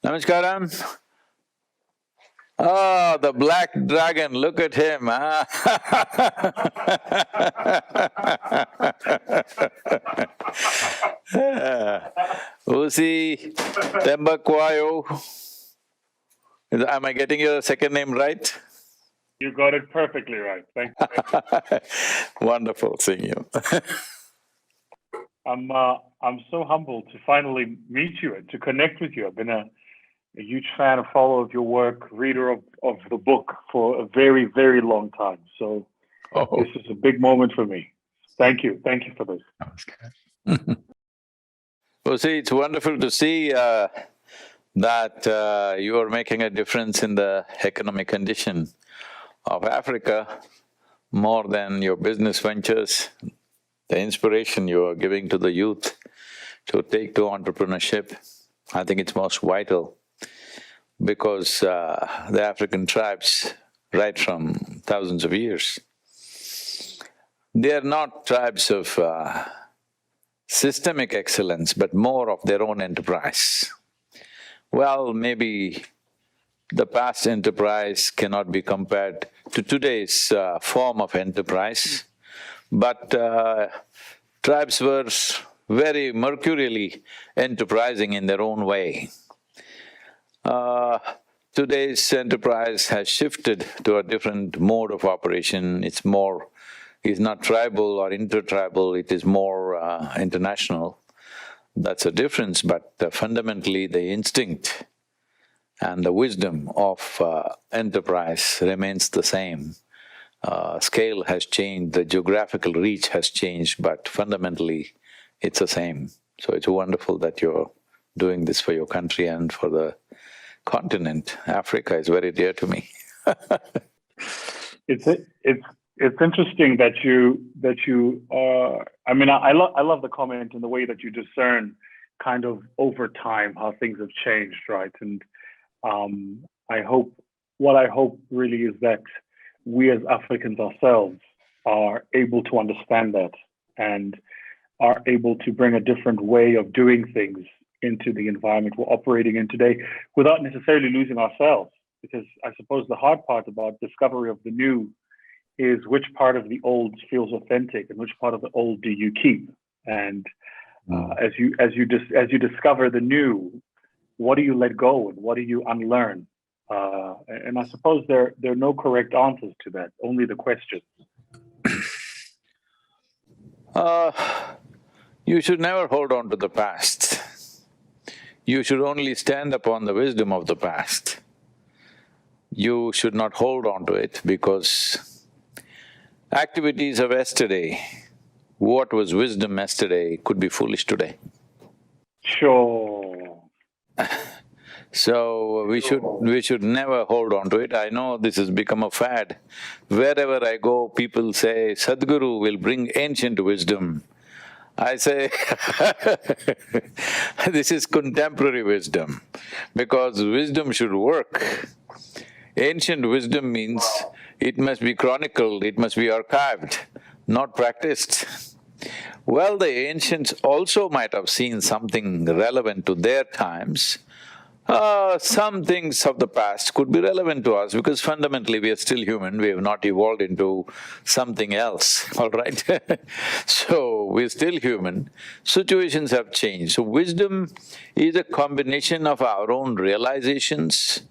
Namaskaram. Oh, the black dragon, look at him, huh? Vusi Thembekwayo. Am I getting your second name right? You got it perfectly right. Thank you. Wonderful seeing you. I'm so humbled to finally meet you and to connect with you. I've been a huge fan, a follower of your work, reader of the book for a very, very long time. So This is a big moment for me. Thank you. Thank you for this. Well, see, it's wonderful to see that you are making a difference in the economic condition of Africa more than your business ventures. The inspiration you are giving to the youth to take to entrepreneurship, I think it's most vital because the African tribes, right from thousands of years, they are not tribes of systemic excellence, but more of their own enterprise. Well, maybe the past enterprise cannot be compared to today's form of enterprise, but tribes were very mercurially enterprising in their own way. Today's enterprise has shifted to a different mode of operation. It's not tribal or intertribal, it is more international. That's a difference, but fundamentally the instinct and the wisdom of enterprise remains the same. Scale has changed, the geographical reach has changed, but fundamentally it's the same. So it's wonderful that you're doing this for your country and for the continent. Africa is very dear to me. It's interesting that you are. I mean, I love the comment and the way that you discern kind of over time how things have changed, right? And what I hope really is that we as Africans ourselves are able to understand that and are able to bring a different way of doing things into the environment we're operating in today without necessarily losing ourselves. Because I suppose the hard part about discovery of the new is which part of the old feels authentic and which part of the old do you keep. And as you discover the new, what do you let go and what do you unlearn? And I suppose there are no correct answers to that, only the questions. You should never hold on to the past. You should only stand upon the wisdom of the past. You should not hold on to it because activities of yesterday, what was wisdom yesterday could be foolish today. Sure. So we should never hold on to it. I know this has become a fad. Wherever I go, people say, Sadhguru will bring ancient wisdom. I say this is contemporary wisdom, because wisdom should work. Ancient wisdom means it must be chronicled, it must be archived, not practiced. Well, the ancients also might have seen something relevant to their times. Some things of the past could be relevant to us because fundamentally we are still human, we have not evolved into something else, all right? So, we're still human, situations have changed. So, wisdom is a combination of our own realizations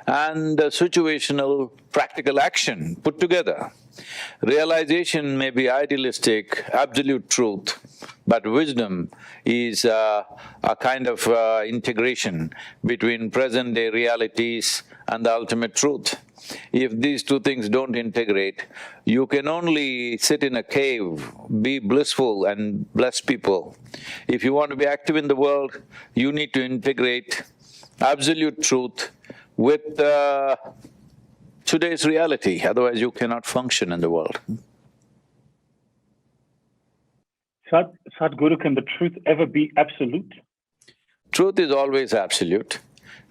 and situational practical action put together. Realization may be idealistic, absolute truth, but wisdom is a kind of integration between present-day realities and the ultimate truth. If these two things don't integrate, you can only sit in a cave, be blissful and bless people. If you want to be active in the world, you need to integrate absolute truth with today's reality, otherwise you cannot function in the world. Sadhguru, can the truth ever be absolute? Truth is always absolute.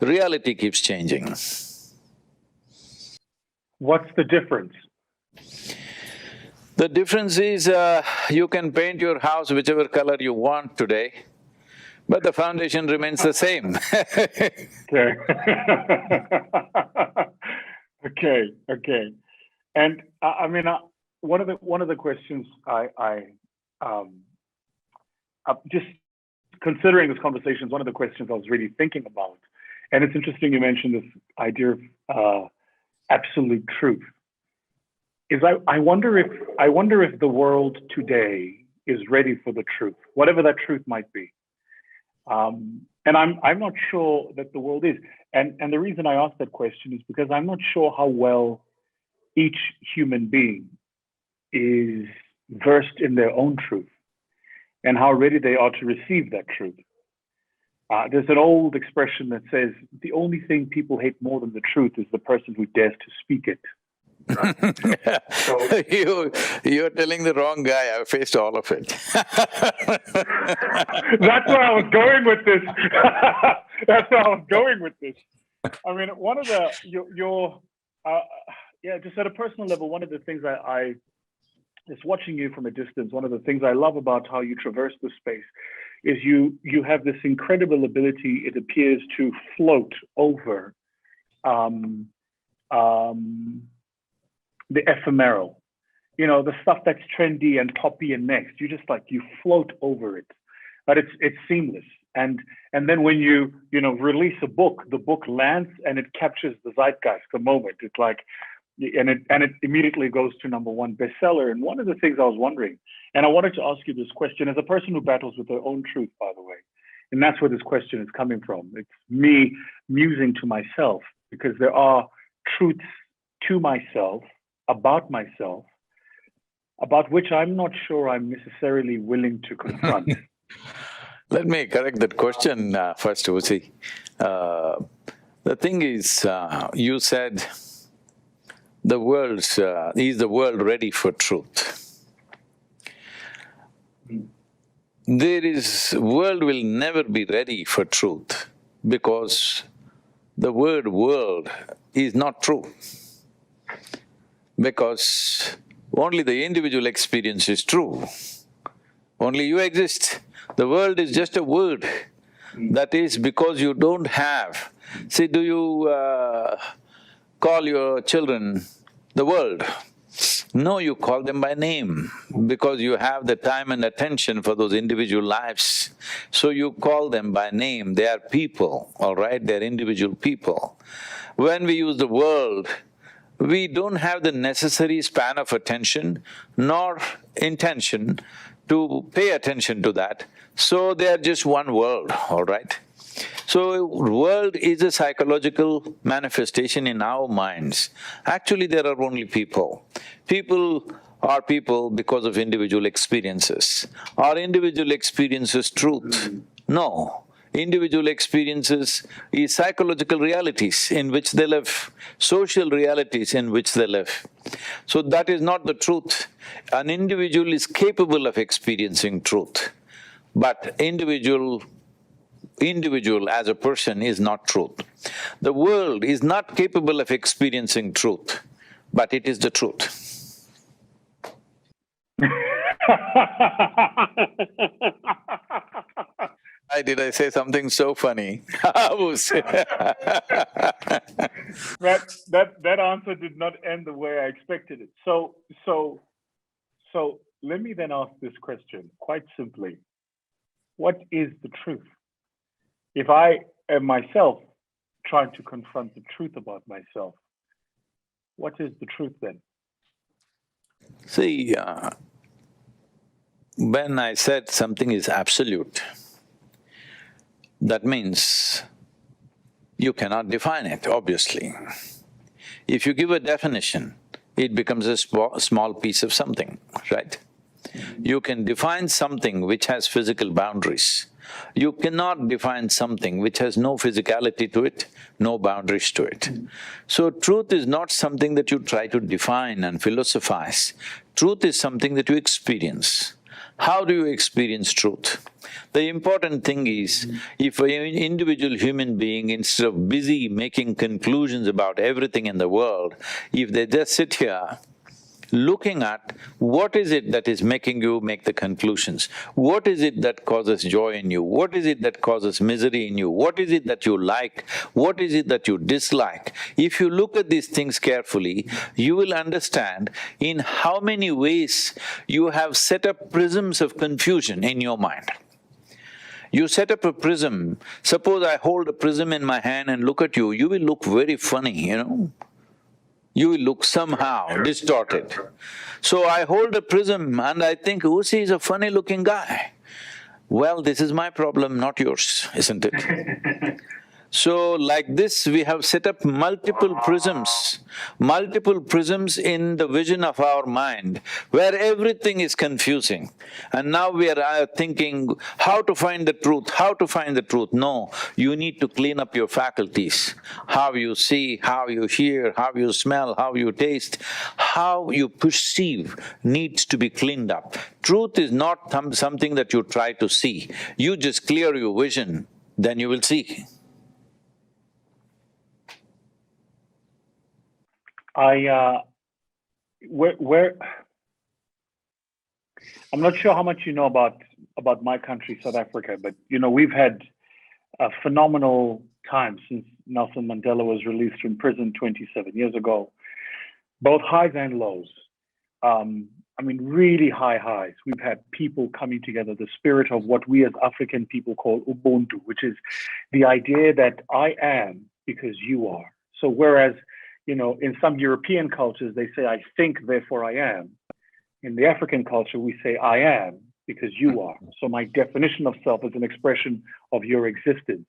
Reality keeps changing. What's the difference? The difference is you can paint your house whichever color you want today, but the foundation remains the same. Okay. Okay. And I mean, one of the questions just considering this conversation is one of the questions I was really thinking about. And it's interesting you mentioned this idea of absolute truth. I wonder if the world today is ready for the truth, whatever that truth might be. And I'm not sure that the world is. And the reason I ask that question is because I'm not sure how well each human being is versed in their own truth and how ready they are to receive that truth. There's an old expression that says, the only thing people hate more than the truth is the person who dares to speak it. Right? So, you're telling the wrong guy. I've faced all of it. That's where I was going with this. That's where I was going with this. I mean, one of the just at a personal level, one of the things I just watching you from a distance, one of the things I love about how you traverse the space is you have this incredible ability, it appears, to float over the ephemeral, the stuff that's trendy and poppy and next. You just you float over it, but it's seamless. And then when you release a book, the book lands and it captures the zeitgeist, the moment. It's and it immediately goes to #1 bestseller. And one of the things I was wondering, and I wanted to ask you this question as a person who battles with their own truth, by the way, and that's where this question is coming from. It's me musing to myself, because there are truths to myself, about which I'm not sure I'm necessarily willing to confront. Let me correct that question first, Vusi. The thing is, you said, is the world ready for truth? World will never be ready for truth, because the word world is not true. Because only the individual experience is true. Only you exist. The world is just a word. That is because you don't have… See, do you call your children the world? No, you call them by name, because you have the time and attention for those individual lives. So you call them by name. They are people, all right? They're individual people. When we use the world, we don't have the necessary span of attention nor intention to pay attention to that, so they are just one world, all right? So, world is a psychological manifestation in our minds. Actually, there are only people. People are people because of individual experiences. Are individual experiences truth? No. Individual experiences is psychological realities in which they live, social realities in which they live. So that is not the truth. An individual is capable of experiencing truth, but individual as a person is not truth. The world is not capable of experiencing truth, but it is the truth. Why did I say something so funny? That answer did not end the way I expected it. So let me then ask this question quite simply. What is the truth? If I am myself trying to confront the truth about myself, what is the truth then? See, when I said something is absolute, that means you cannot define it, obviously. If you give a definition, it becomes a small piece of something, right? You can define something which has physical boundaries. You cannot define something which has no physicality to it, no boundaries to it. So truth is not something that you try to define and philosophize. Truth is something that you experience. How do you experience truth? The important thing is, if an individual human being, instead of busy making conclusions about everything in the world, if they just sit here looking at what is it that is making you make the conclusions, what is it that causes joy in you, what is it that causes misery in you, what is it that you like, what is it that you dislike. If you look at these things carefully, you will understand in how many ways you have set up prisms of confusion in your mind. You set up a prism, suppose I hold a prism in my hand and look at you, you will look very funny, you know. You will look somehow distorted. So I hold a prism and I think, Vusi is a funny-looking guy. Well, this is my problem, not yours, isn't it? So like this, we have set up multiple prisms in the vision of our mind, where everything is confusing. And now we are thinking, how to find the truth, how to find the truth. No, you need to clean up your faculties. How you see, how you hear, how you smell, how you taste, how you perceive needs to be cleaned up. Truth is not something that you try to see. You just clear your vision, then you will see. I'm not sure how much you know about my country, South Africa, but we've had a phenomenal time since Nelson Mandela was released from prison 27 years ago, both highs and lows. I mean, really high highs. We've had people coming together, the spirit of what we as African people call Ubuntu, which is the idea that I am because you are. So whereas in some European cultures, they say, I think, therefore I am. In the African culture, we say, I am because you are. So my definition of self is an expression of your existence.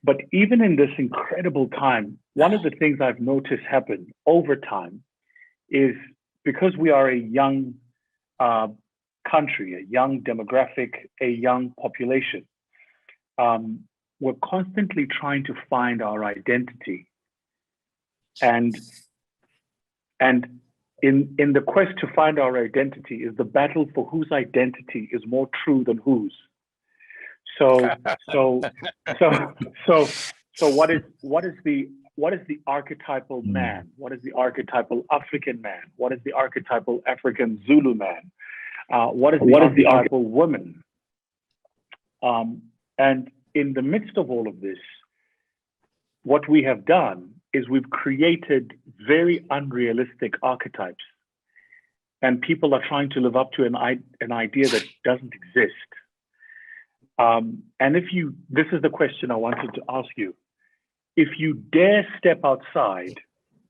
But even in this incredible time, one of the things I've noticed happen over time is because we are a young country, a young demographic, a young population, we're constantly trying to find our identity. And in the quest to find our identity is the battle for whose identity is more true than whose. So what is the archetypal man? What is the archetypal African man? What is the archetypal African Zulu man? What is the archetypal woman? And in the midst of all of this, what we have done is we've created very unrealistic archetypes, and people are trying to live up to an idea that doesn't exist. And this is the question I wanted to ask you. If you dare step outside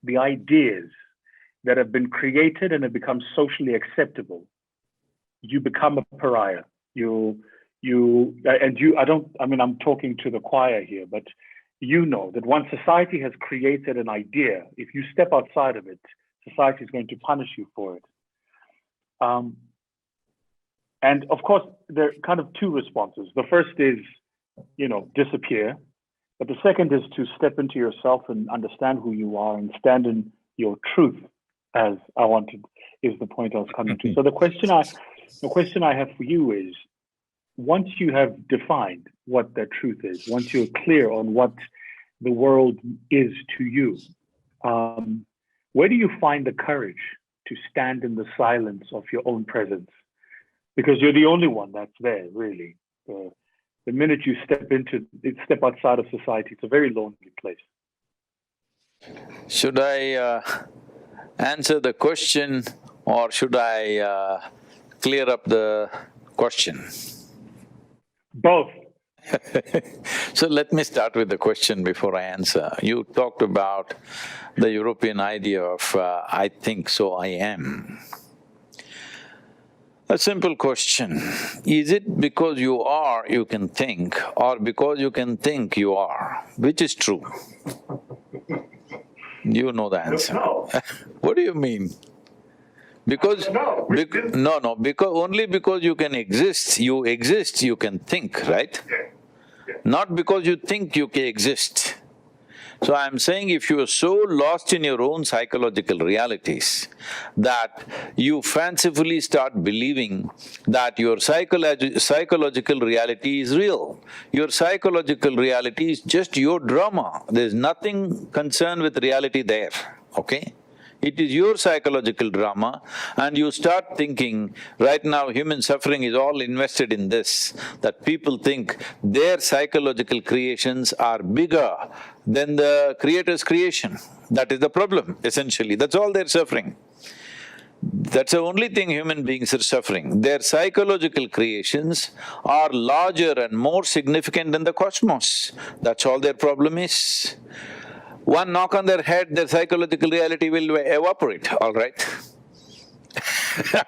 the ideas that have been created and have become socially acceptable, you become a pariah. I'm talking to the choir here, but you know that once society has created an idea, if you step outside of it, society is going to punish you for it. And of course, there are kind of two responses. The first is, disappear. But the second is to step into yourself and understand who you are and stand in your truth, is the point I was coming to. So the question I have for you is, once you have defined what that truth is, once you're clear on what the world is to you, where do you find the courage to stand in the silence of your own presence? Because you're the only one that's there, really. The minute you step outside of society, it's a very lonely place. Should I answer the question or should I clear up the question? Both. So let me start with the question before I answer. You talked about the European idea of I think, so I am. A simple question, is it because you are you can think, or because you can think you are? Which is true? You know the answer. No. What do you mean? Because… only because you can exist, you can think, right? Not because you think you can exist. So I'm saying if you are so lost in your own psychological realities that you fancifully start believing that your psychological reality is real, your psychological reality is just your drama, there's nothing concerned with reality there, okay? It is your psychological drama, and you start thinking, right now human suffering is all invested in this, that people think their psychological creations are bigger than the Creator's creation. That is the problem, essentially, that's all they're suffering. That's the only thing human beings are suffering. Their psychological creations are larger and more significant than the cosmos. That's all their problem is. One knock on their head, their psychological reality will evaporate, all right?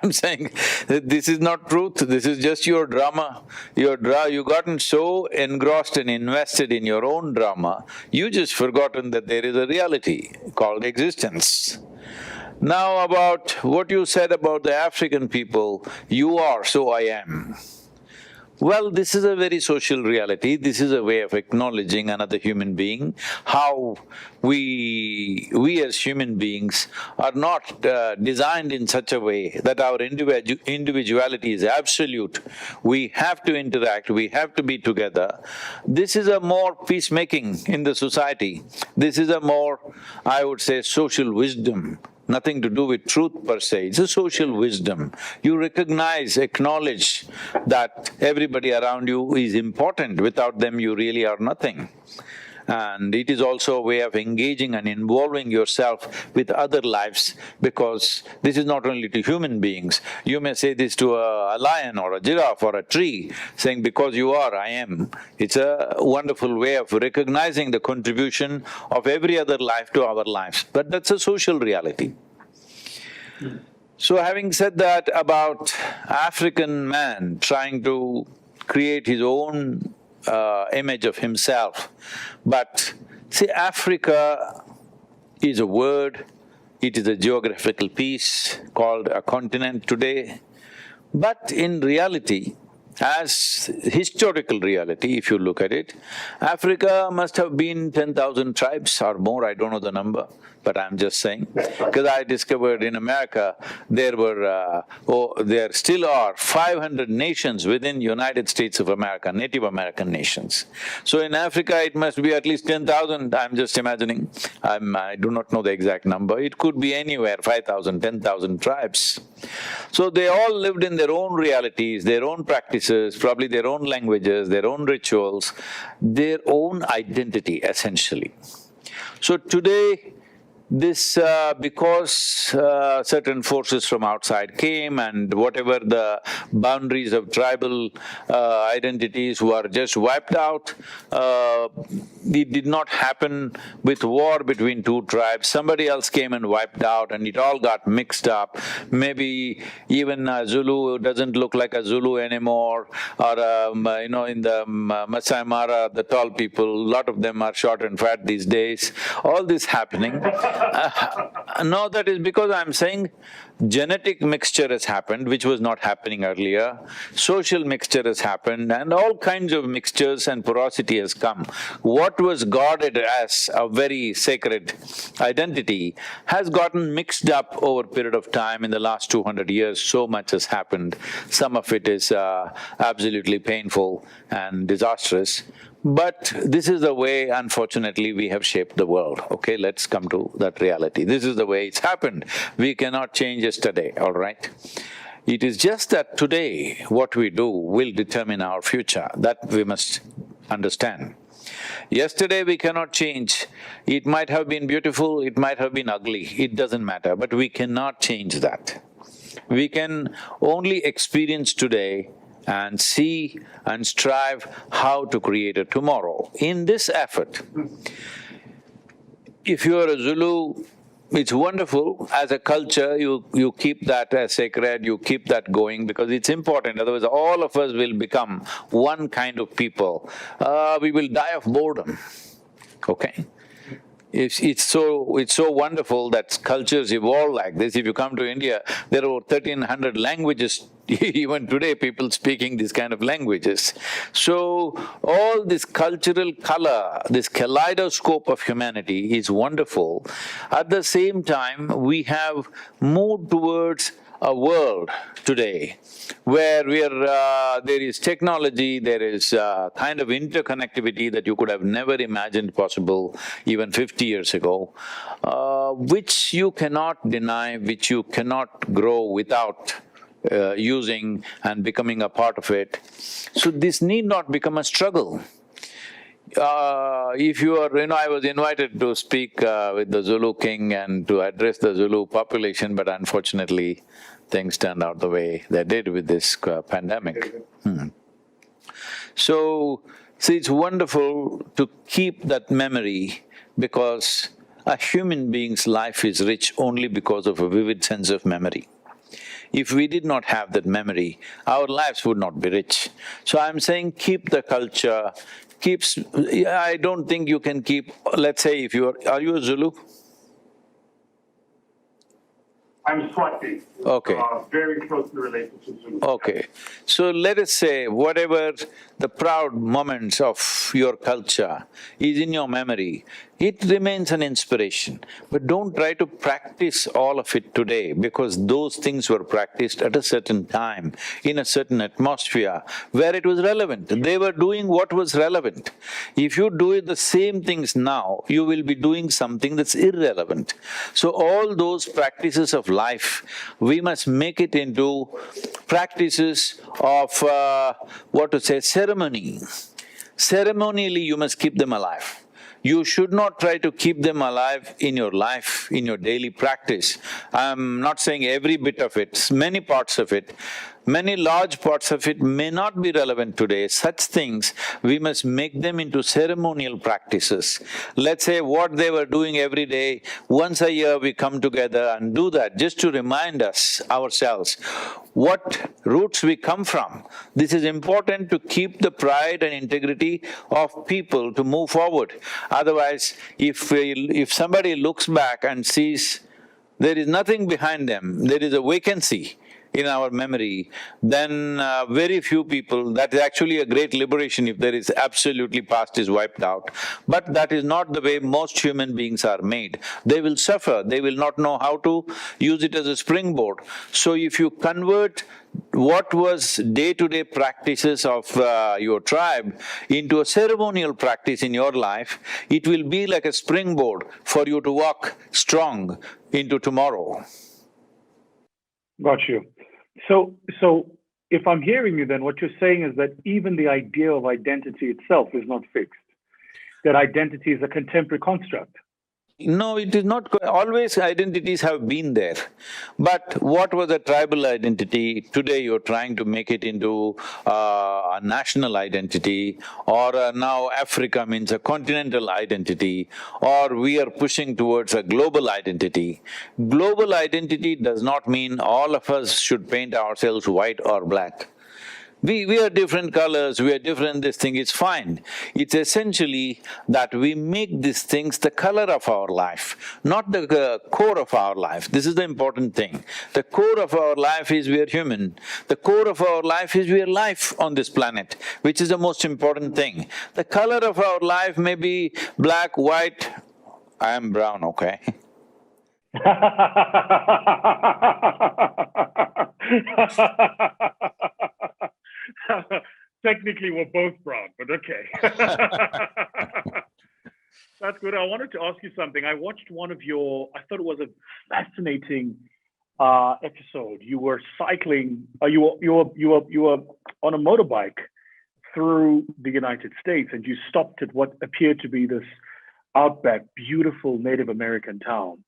I'm saying that this is not truth, this is just your drama. You've gotten so engrossed and invested in your own drama, you just forgotten that there is a reality called existence. Now about what you said about the African people, you are, so I am. Well, this is a very social reality, this is a way of acknowledging another human being, how we as human beings are not designed in such a way that our individuality is absolute. We have to interact, we have to be together. This is a more peacemaking in the society. This is a more, I would say, social wisdom. Nothing to do with truth per se, it's a social wisdom. You recognize, acknowledge that everybody around you is important, without them you really are nothing. And it is also a way of engaging and involving yourself with other lives, because this is not only to human beings. You may say this to a lion or a giraffe or a tree, saying, because you are, I am. It's a wonderful way of recognizing the contribution of every other life to our lives, but that's a social reality. So having said that about African man trying to create his own image of himself. But see, Africa is a word, it is a geographical piece called a continent today. But in reality, as historical reality, if you look at it, Africa must have been 10,000 tribes or more, I don't know the number, but I'm just saying. Because I discovered in America, there still are 500 nations within United States of America, Native American nations. So in Africa, it must be at least 10,000, I'm just imagining. I do not know the exact number, it could be anywhere, 5,000, 10,000 tribes. So they all lived in their own realities, their own practices, probably their own languages, their own rituals, their own identity, essentially. So today, this because certain forces from outside came, and whatever the boundaries of tribal identities were just wiped out. It did not happen with war between two tribes, somebody else came and wiped out and it all got mixed up. Maybe even a Zulu doesn't look like a Zulu anymore, or in the Masai Mara, the tall people, a lot of them are short and fat these days, all this happening. No, that is because I'm saying genetic mixture has happened, which was not happening earlier, social mixture has happened, and all kinds of mixtures and porosity has come. What was guarded as a very sacred identity has gotten mixed up over a period of time. In the last 200 years, so much has happened. Some of it is absolutely painful and disastrous. But this is the way, unfortunately, we have shaped the world, okay? Let's come to that reality. This is the way it's happened. We cannot change yesterday, all right? It is just that today, what we do will determine our future. That we must understand. Yesterday we cannot change. It might have been beautiful, it might have been ugly, it doesn't matter, but we cannot change that. We can only experience today and see and strive how to create a tomorrow. In this effort, if you are a Zulu, it's wonderful. As a culture, you keep that as sacred, you keep that going because it's important, otherwise all of us will become one kind of people. We will die of boredom, okay? It's so wonderful that cultures evolve like this. If you come to India, there are 1,300 languages, even today people speaking these kind of languages. So, all this cultural color, this kaleidoscope of humanity is wonderful. At the same time, we have moved towards a world today where there is technology, there is kind of interconnectivity that you could have never imagined possible even 50 years ago, which you cannot deny, which you cannot grow without using and becoming a part of it. So this need not become a struggle. If you are… I was invited to speak with the Zulu king and to address the Zulu population, but unfortunately, things turned out the way they did with this pandemic. So, see, it's wonderful to keep that memory because a human being's life is rich only because of a vivid sense of memory. If we did not have that memory, our lives would not be rich. So I'm saying keep the culture, I don't think you can keep… let's say if are you a Zulu? I'm Swati. Okay. Very closely related to Zulu. Okay. So let us say whatever the proud moments of your culture is in your memory, it remains an inspiration. But don't try to practice all of it today because those things were practiced at a certain time, in a certain atmosphere where it was relevant. They were doing what was relevant. If you do the same things now, you will be doing something that's irrelevant. So all those practices of life, we must make it into practices of ceremony. Ceremonially, you must keep them alive. You should not try to keep them alive in your life, in your daily practice. I'm not saying every bit of it, many parts of it. Many large parts of it may not be relevant today. Such things, we must make them into ceremonial practices. Let's say what they were doing every day, once a year we come together and do that just to remind us, ourselves, what roots we come from. This is important to keep the pride and integrity of people to move forward. Otherwise, if somebody looks back and sees there is nothing behind them, there is a vacancy in our memory, then very few people… that is actually a great liberation if there is absolutely past is wiped out. But that is not the way most human beings are made. They will suffer, they will not know how to use it as a springboard. So if you convert what was day-to-day practices of your tribe into a ceremonial practice in your life, it will be like a springboard for you to walk strong into tomorrow. Got you. So if I'm hearing you, then what you're saying is that even the idea of identity itself is not fixed, that identity is a contemporary construct. No, it is not… always identities have been there. But what was a tribal identity, today you're trying to make it into a national identity, or now Africa means a continental identity, or we are pushing towards a global identity. Global identity does not mean all of us should paint ourselves white or black. We are different colors, we are different this thing, it's fine. It's essentially that we make these things the color of our life, not the core of our life. This is the important thing. The core of our life is we are human. The core of our life is we are life on this planet, which is the most important thing. The color of our life may be black, white, I am brown, okay? Technically, we're both brown, but okay. That's good. I wanted to ask you something. I watched one of your… I thought it was a fascinating episode. You were cycling… you were on a motorbike through the United States, and you stopped at what appeared to be this outback, beautiful Native American town.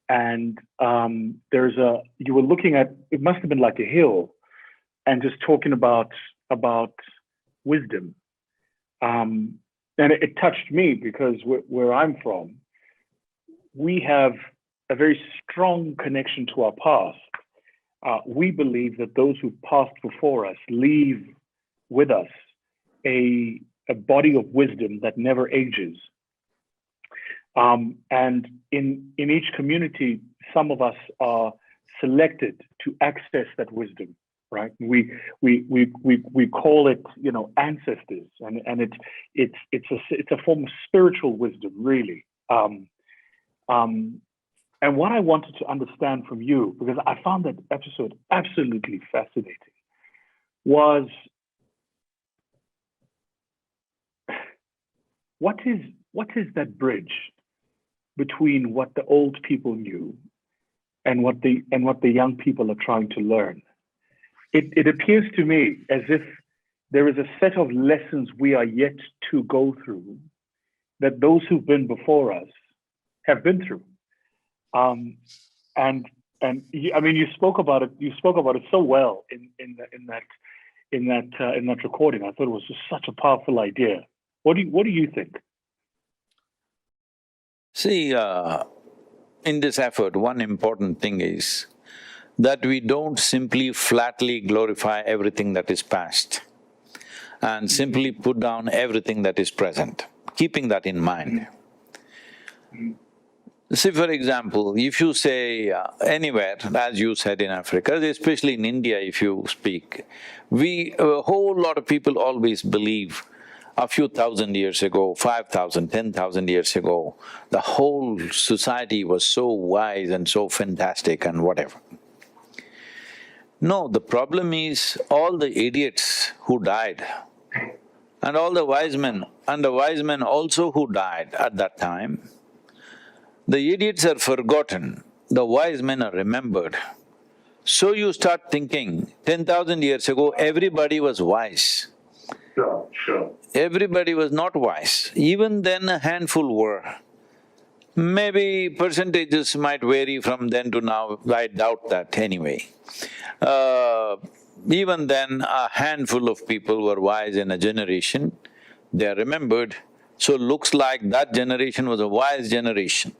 And you were looking at… it must have been like a hill, and just talking about wisdom. And it touched me because where I'm from, we have a very strong connection to our past. We believe that those who passed before us leave with us a body of wisdom that never ages. And in each community, some of us are selected to access that wisdom, right? We call it, ancestors, and it's a form of spiritual wisdom, really. And what I wanted to understand from you, because I found that episode absolutely fascinating, was what is that bridge between what the old people knew and what the young people are trying to learn? It appears to me as if there is a set of lessons we are yet to go through that those who've been before us have been through. And I mean, you spoke about it. You spoke about it so well in that recording. I thought it was just such a powerful idea. What do you think? See, in this effort, one important thing is that we don't simply flatly glorify everything that is past and simply put down everything that is present, keeping that in mind. See, for example, if you say anywhere, as you said in Africa, especially in India if you speak, a whole lot of people always believe a few thousand years ago, 5,000, 10,000 years ago, the whole society was so wise and so fantastic and whatever. No, the problem is all the idiots who died and all the wise men, and the wise men also who died at that time, the idiots are forgotten, the wise men are remembered. So you start thinking, 10,000 years ago, everybody was wise. Sure. Everybody was not wise. Even then a handful were. Maybe percentages might vary from then to now, I doubt that anyway. Even then a handful of people were wise in a generation, they are remembered, so looks like that generation was a wise generation.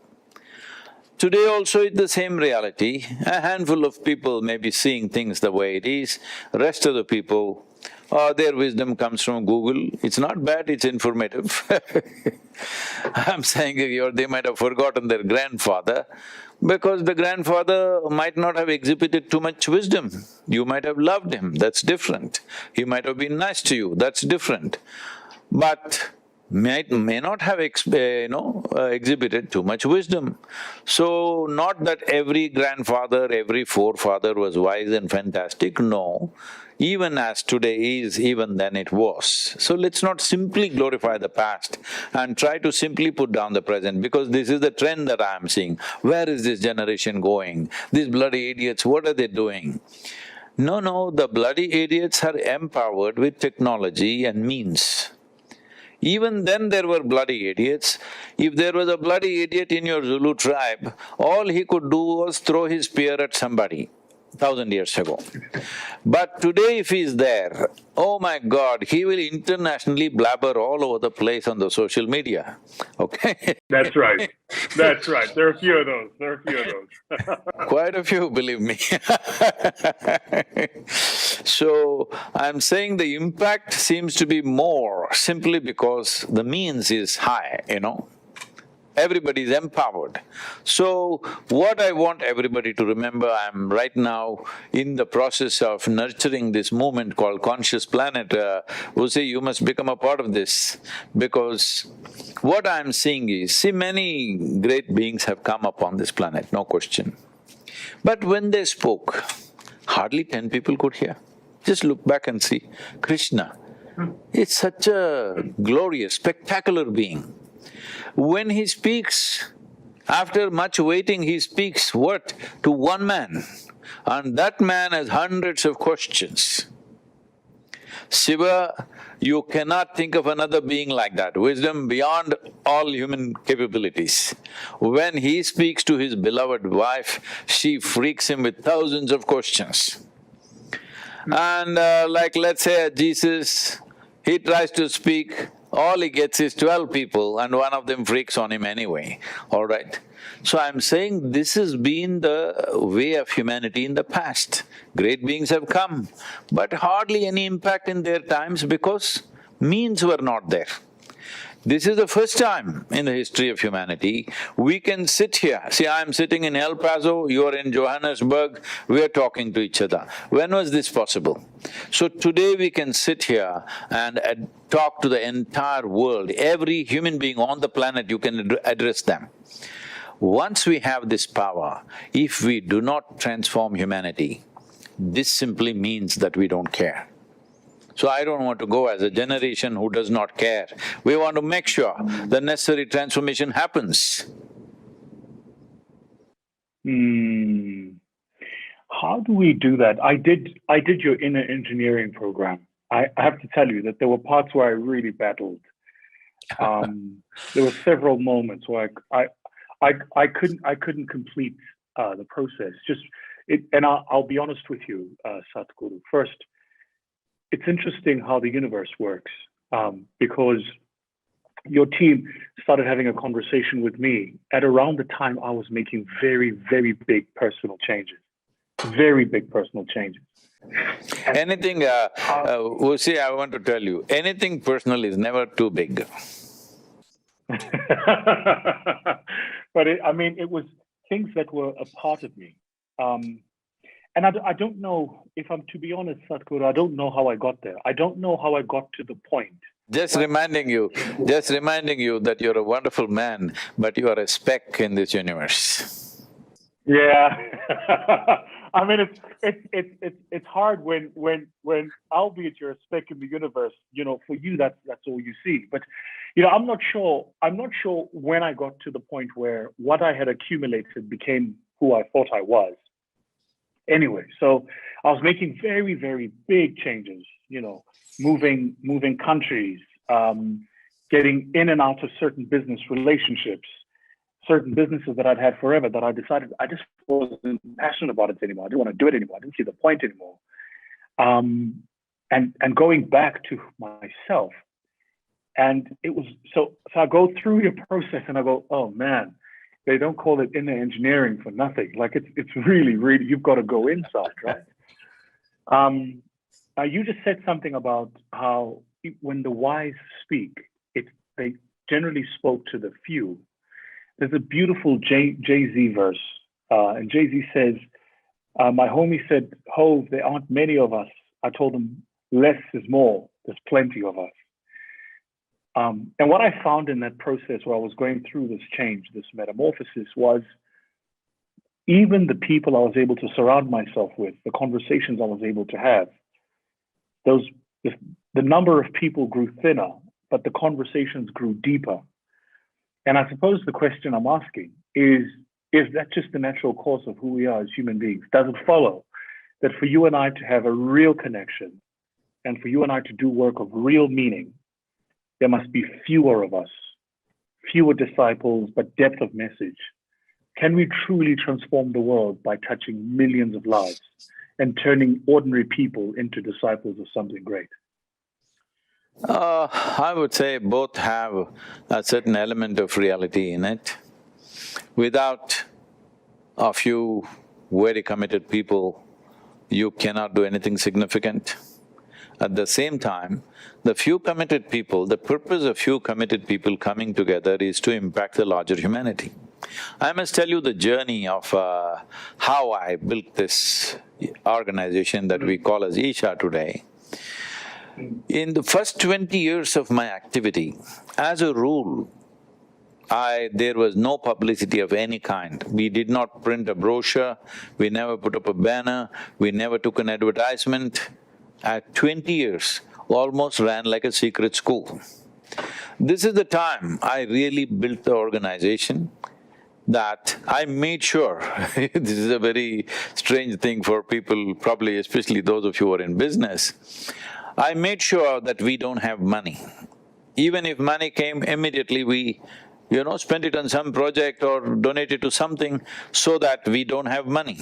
Today also it's the same reality, a handful of people may be seeing things the way it is, rest of the people, their wisdom comes from Google, it's not bad, it's informative. I'm saying they might have forgotten their grandfather because the grandfather might not have exhibited too much wisdom. You might have loved him, that's different. He might have been nice to you, that's different. But may not have exhibited too much wisdom. So, not that every grandfather, every forefather was wise and fantastic, no. Even as today is, even then it was. So let's not simply glorify the past and try to simply put down the present, because this is the trend that I am seeing. Where is this generation going? These bloody idiots, what are they doing? No, the bloody idiots are empowered with technology and means. Even then there were bloody idiots. If there was a bloody idiot in your Zulu tribe, all he could do was throw his spear at somebody 1,000 years ago. But today if he is there, oh my God, he will internationally blabber all over the place on the social media, okay? That's right. That's right. There are a few of those. Quite a few, believe me. So, I'm saying the impact seems to be more simply because the means is high, Everybody is empowered. So, what I want everybody to remember, I'm right now in the process of nurturing this movement called Conscious Planet. Vusi, you must become a part of this, because what I'm seeing is, see, many great beings have come upon this planet, no question. But when they spoke, hardly 10 people could hear. Just look back and see, Krishna, it's such a glorious, spectacular being. When he speaks, after much waiting, he speaks what? To one man, and that man has hundreds of questions. Shiva, you cannot think of another being like that, wisdom beyond all human capabilities. When he speaks to his beloved wife, she freaks him with thousands of questions. And like let's say Jesus, he tries to speak, all he gets is 12 people and one of them freaks on him anyway, all right? So I'm saying this has been the way of humanity in the past. Great beings have come, but hardly any impact in their times because means were not there. This is the first time in the history of humanity we can sit here. See, I'm sitting in El Paso, you're in Johannesburg, we're talking to each other. When was this possible? So today we can sit here and talk to the entire world. Every human being on the planet, you can address them. Once we have this power, if we do not transform humanity, this simply means that we don't care. So I don't want to go as a generation who does not care. We want to make sure the necessary transformation happens. How do we do that? I did your inner engineering program. I have to tell you that there were parts where I really battled. There were several moments where I couldn't complete the process. And I'll be honest with you, Sadhguru. First, it's interesting how the universe works, because your team started having a conversation with me at around the time I was making very, very big personal changes. Very big personal changes. Anything, Vusi, I want to tell you, anything personal is never too big. But it was things that were a part of me. And I don't know, if I'm to be honest, Sadhguru, I don't know how I got there. I don't know how I got to the point. Just reminding you that you're a wonderful man, but you are a speck in this universe. Yeah. It's hard when albeit you're a speck in the universe, for you that's all you see. But I'm not sure when I got to the point where what I had accumulated became who I thought I was. Anyway, so I was making very, very big changes, moving countries, getting in and out of certain business relationships, certain businesses that I'd had forever that I decided I just wasn't passionate about it anymore. I didn't want to do it anymore. I didn't see the point anymore. And going back to myself. And it was, so I go through your process and I go, oh man, they don't call it inner engineering for nothing. Like it's really, really, you've got to go inside, right? You just said something about how when the wise speak, they generally spoke to the few. There's a beautiful Jay-Z verse, and Jay-Z says, my homie said, Hov, there aren't many of us. I told him, less is more, there's plenty of us. And what I found in that process where I was going through this change, this metamorphosis, was even the people I was able to surround myself with, the conversations I was able to have, the number of people grew thinner, but the conversations grew deeper. And I suppose the question I'm asking is that just the natural course of who we are as human beings? Does it follow that for you and I to have a real connection and for you and I to do work of real meaning, there must be fewer of us, fewer disciples, but depth of message? Can we truly transform the world by touching millions of lives and turning ordinary people into disciples of something great? I would say both have a certain element of reality in it. Without a few very committed people, you cannot do anything significant. At the same time, the few committed people, the purpose of few committed people coming together is to impact the larger humanity. I must tell you the journey of how I built this organization that we call as Isha today. In the first 20 years of my activity, as a rule, there was no publicity of any kind. We did not print a brochure, we never put up a banner, we never took an advertisement. At 20 years, almost ran like a secret school. This is the time I really built the organization, that I made sure this is a very strange thing for people, probably especially those of you who are in business. I made sure that we don't have money. Even if money came, immediately we, spent it on some project or donate it to something so that we don't have money.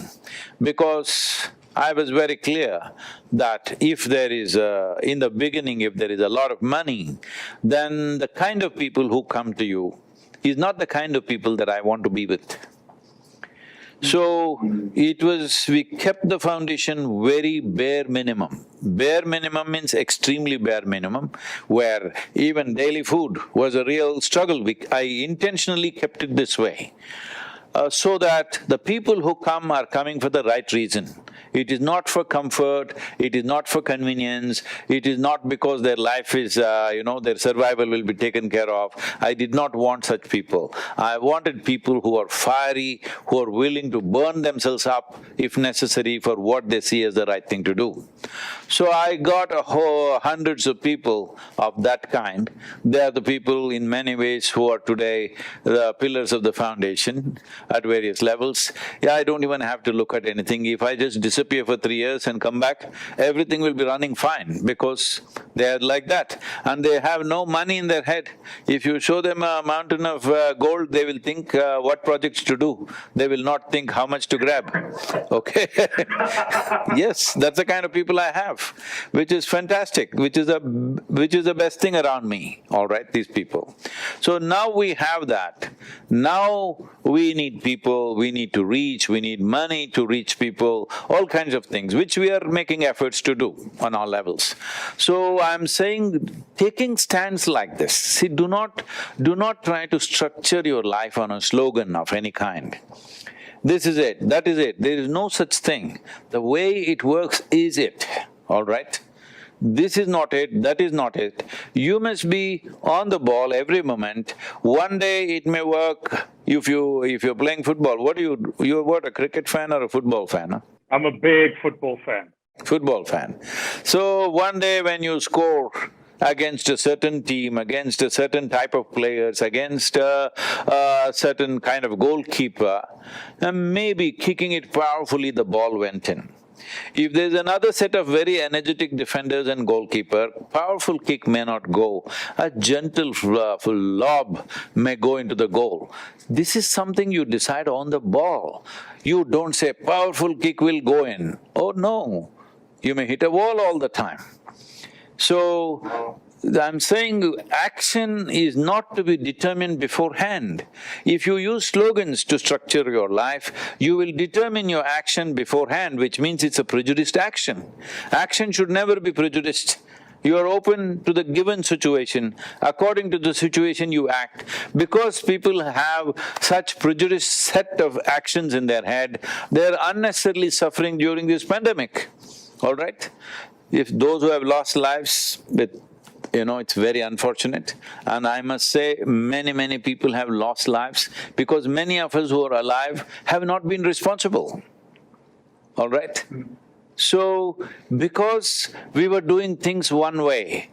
Because I was very clear that if there is in the beginning, if there is a lot of money, then the kind of people who come to you is not the kind of people that I want to be with. So, we kept the foundation very bare minimum. Bare minimum means extremely bare minimum, where even daily food was a real struggle. I intentionally kept it this way, so that the people who come are coming for the right reason. It is not for comfort, it is not for convenience, it is not because their life is, their survival will be taken care of. I did not want such people. I wanted people who are fiery, who are willing to burn themselves up if necessary for what they see as the right thing to do. So I got hundreds of people of that kind. They are the people in many ways who are today the pillars of the foundation at various levels. Yeah, I don't even have to look at anything. If I just disappear for 3 years and come back, everything will be running fine because they are like that. And they have no money in their head. If you show them a mountain of gold, they will think what projects to do. They will not think how much to grab, okay? Yes, that's the kind of people I have, which is fantastic, which is the best thing around me, all right, these people. So now we have that. Now we need people, we need to reach, we need money to reach people, all kinds of things, which we are making efforts to do on all levels. So I'm saying, taking stands like this, see, do not try to structure your life on a slogan of any kind. This is it, that is it, there is no such thing. The way it works is it, all right? This is not it, that is not it. You must be on the ball every moment. One day it may work if you're playing football. What do you do? You're what, a cricket fan or a football fan, huh? I'm a big football fan. Football fan. So one day when you score against a certain team, against a certain type of players, against a certain kind of goalkeeper, and maybe kicking it powerfully, the ball went in. If there's another set of very energetic defenders and goalkeeper, powerful kick may not go, a gentle lob may go into the goal. This is something you decide on the ball. You don't say, powerful kick will go in. Oh no, you may hit a wall all the time. So, I'm saying action is not to be determined beforehand. If you use slogans to structure your life, you will determine your action beforehand, which means it's a prejudiced action. Action should never be prejudiced. You are open to the given situation, according to the situation you act. Because people have such prejudiced set of actions in their head, they're unnecessarily suffering during this pandemic, all right? If those who have lost lives with, it's very unfortunate. And I must say, many people have lost lives because many of us who are alive have not been responsible, all right? So, because we were doing things one way,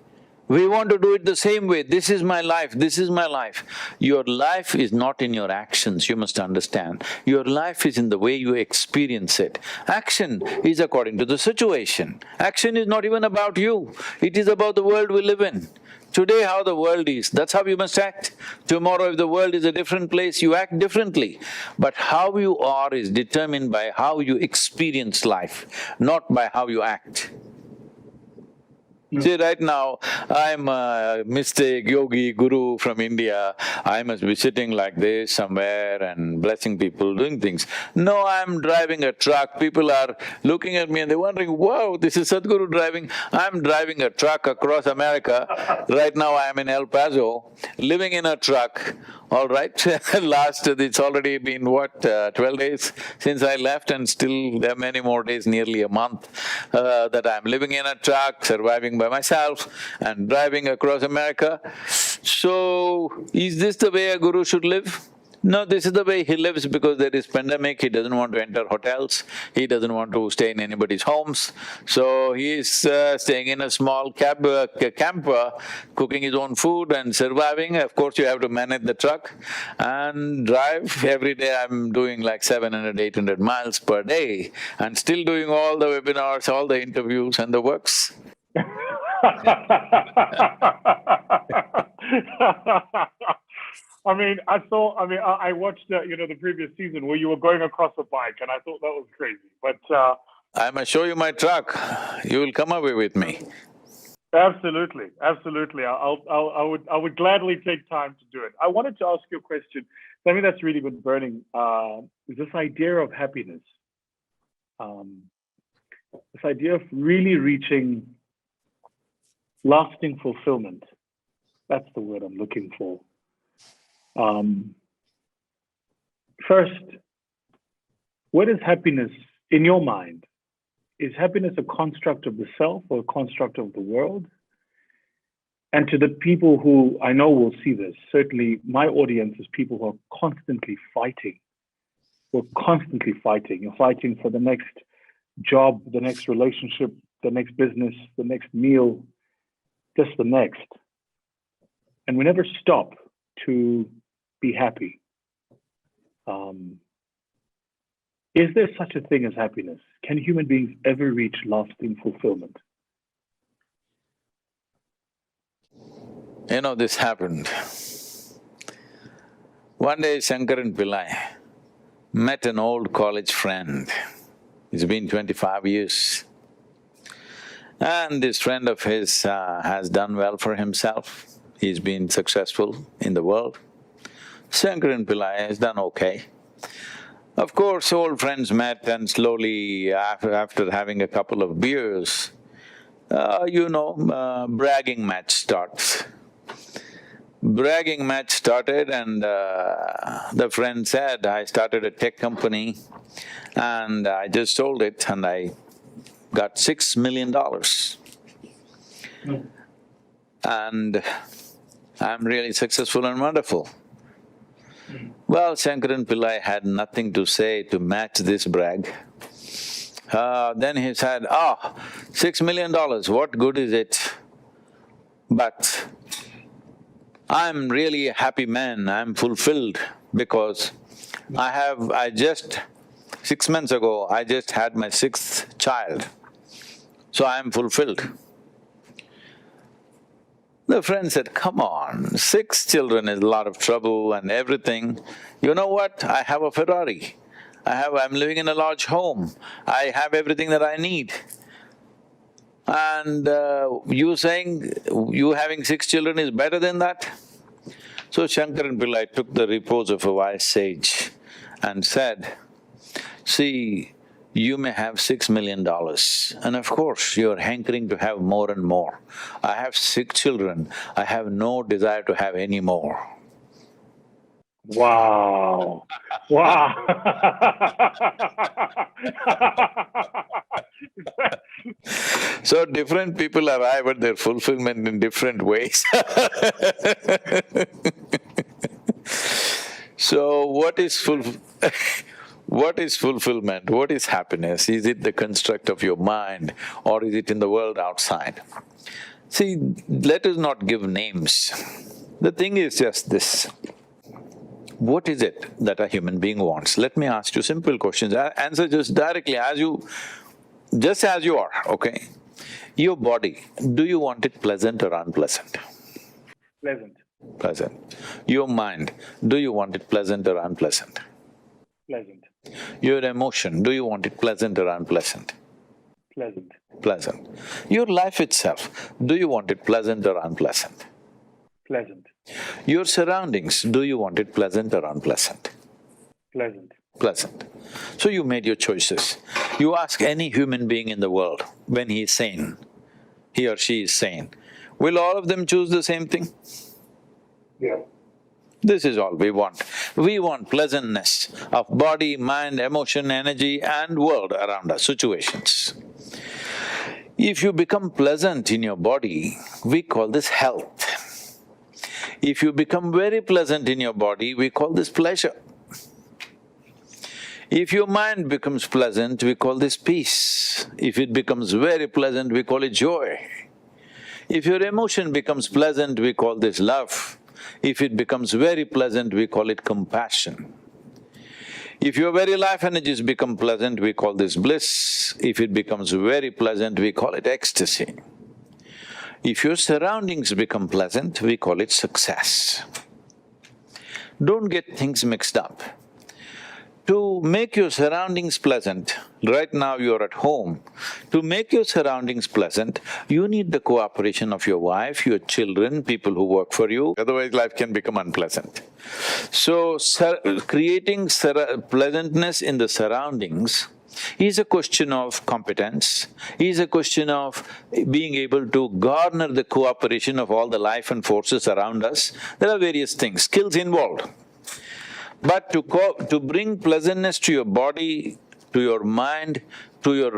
we want to do it the same way. This is my life, this is my life. Your life is not in your actions, you must understand. Your life is in the way you experience it. Action is according to the situation. Action is not even about you, it is about the world we live in. Today how the world is, that's how you must act. Tomorrow if the world is a different place, you act differently. But how you are is determined by how you experience life, not by how you act. See, right now, I'm a mystic, yogi, guru from India. I must be sitting like this somewhere and blessing people, doing things. No, I'm driving a truck, people are looking at me and they're wondering, wow, this is Sadhguru driving. I'm driving a truck across America. Right now I'm in El Paso, living in a truck, all right? It's already been what, 12 days since I left, and still there are many more days, nearly a month, that I'm living in a truck, surviving by myself and driving across America. So, is this the way a guru should live? No, this is the way he lives because there is pandemic, he doesn't want to enter hotels, he doesn't want to stay in anybody's homes. So he is staying in a small camper, cooking his own food and surviving. Of course, you have to manage the truck and drive. Every day I'm doing like 700, 800 miles per day and still doing all the webinars, all the interviews and the works. I watched, the previous season where you were going across a bike, and I thought that was crazy. But I must show you my truck. You will come away with me. Absolutely. I would gladly take time to do it. I wanted to ask you a question. Something that's really been burning is this idea of happiness. This idea of really reaching lasting fulfillment. That's the word I'm looking for. First, what is happiness in your mind? is happiness a construct of the self or a construct of the world? And to the people who I know will see this, certainly my audience is people who are constantly fighting. We're constantly fighting. You're fighting for the next job, the next relationship, the next business, the next meal, just the next. And we never stop to be happy. Is there such a thing as happiness? Can human beings ever reach lasting fulfillment? You know, this happened. One day Shankaran Pillai met an old college friend. It's been 25 years. And this friend of his has done well for himself. He's been successful in the world. Shankaran Pillai has done okay. Of course, old friends met and slowly after having a couple of beers, bragging match starts. Bragging match started and the friend said, I started a tech company and I just sold it and I got $6 million. And I'm really successful and wonderful. Well, Shankaran Pillai had nothing to say to match this brag. Then he said, $6 million, what good is it? But I'm really a happy man, I'm fulfilled because 6 months ago, I just had my 6th child, so I'm fulfilled. The friend said, come on, 6 children is a lot of trouble and everything. You know what? I have a Ferrari. I'm living in a large home. I have everything that I need. And you saying you having 6 children is better than that? So Shankaran Pillai took the repose of a wise sage and said, see, you may have $6 million and of course you're hankering to have more and more. I have 6 children, I have no desire to have any more. Wow. Wow. So different people arrive at their fulfillment in different ways. So what is fulfillment? What is happiness? Is it the construct of your mind or is it in the world outside? See, let us not give names. The thing is just this. What is it that a human being wants? Let me ask you simple questions. Answer just directly just as you are, okay? Your body, do you want it pleasant or unpleasant? Pleasant. Pleasant. Your mind, do you want it pleasant or unpleasant? Pleasant. Your emotion, do you want it pleasant or unpleasant? Pleasant. Pleasant. Your life itself, do you want it pleasant or unpleasant? Pleasant. Your surroundings, do you want it pleasant or unpleasant? Pleasant. Pleasant. So you made your choices. You ask any human being in the world when he is sane, he or she is sane, will all of them choose the same thing? Yeah. This is all we want. We want pleasantness of body, mind, emotion, energy and world around us, situations. If you become pleasant in your body, we call this health. If you become very pleasant in your body, we call this pleasure. If your mind becomes pleasant, we call this peace. If it becomes very pleasant, we call it joy. If your emotion becomes pleasant, we call this love. If it becomes very pleasant, we call it compassion. If your very life energies become pleasant, we call this bliss. If it becomes very pleasant, we call it ecstasy. If your surroundings become pleasant, we call it success. Don't get things mixed up. To make your surroundings pleasant, right now you're at home, to make your surroundings pleasant, you need the cooperation of your wife, your children, people who work for you, otherwise life can become unpleasant. So, creating pleasantness in the surroundings is a question of competence, is a question of being able to garner the cooperation of all the life and forces around us. There are various things, skills involved. But to bring pleasantness to your body, to your mind, to your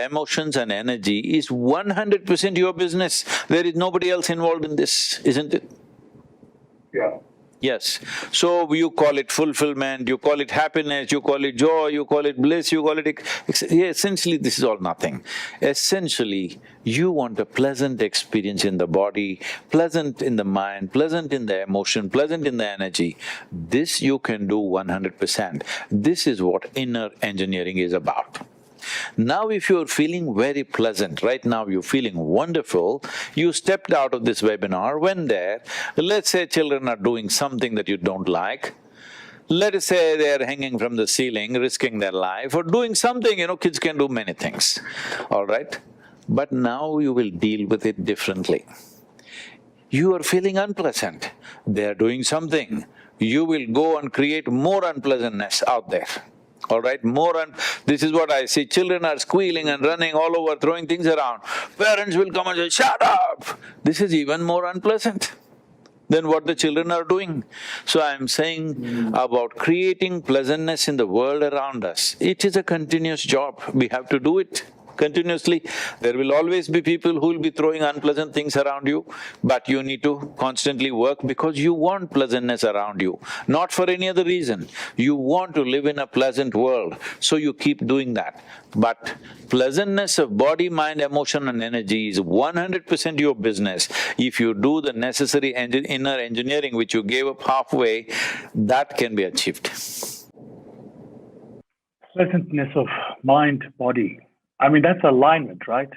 emotions and energy is 100% your business. There is nobody else involved in this, isn't it? Yeah. Yes. So you call it fulfillment, you call it happiness, you call it joy, you call it bliss, you call it… essentially this is all nothing. Essentially, you want a pleasant experience in the body, pleasant in the mind, pleasant in the emotion, pleasant in the energy. This you can do 100%. This is what inner engineering is about. Now if you're feeling very pleasant, right now you're feeling wonderful, you stepped out of this webinar, went there, let's say children are doing something that you don't like, let us say they're hanging from the ceiling, risking their life, or doing something, kids can do many things, all right? But now you will deal with it differently. You are feeling unpleasant, they're doing something, you will go and create more unpleasantness out there. All right, this is what I see, children are squealing and running all over, throwing things around. Parents will come and say, shut up! This is even more unpleasant than what the children are doing. So I'm saying about creating pleasantness in the world around us, it is a continuous job, we have to do it continuously. There will always be people who will be throwing unpleasant things around you, but you need to constantly work because you want pleasantness around you, not for any other reason. You want to live in a pleasant world, so you keep doing that. But pleasantness of body, mind, emotion and energy is 100% your business. If you do the necessary inner engineering which you gave up halfway, that can be achieved. Pleasantness of mind, body. I mean, that's alignment, right?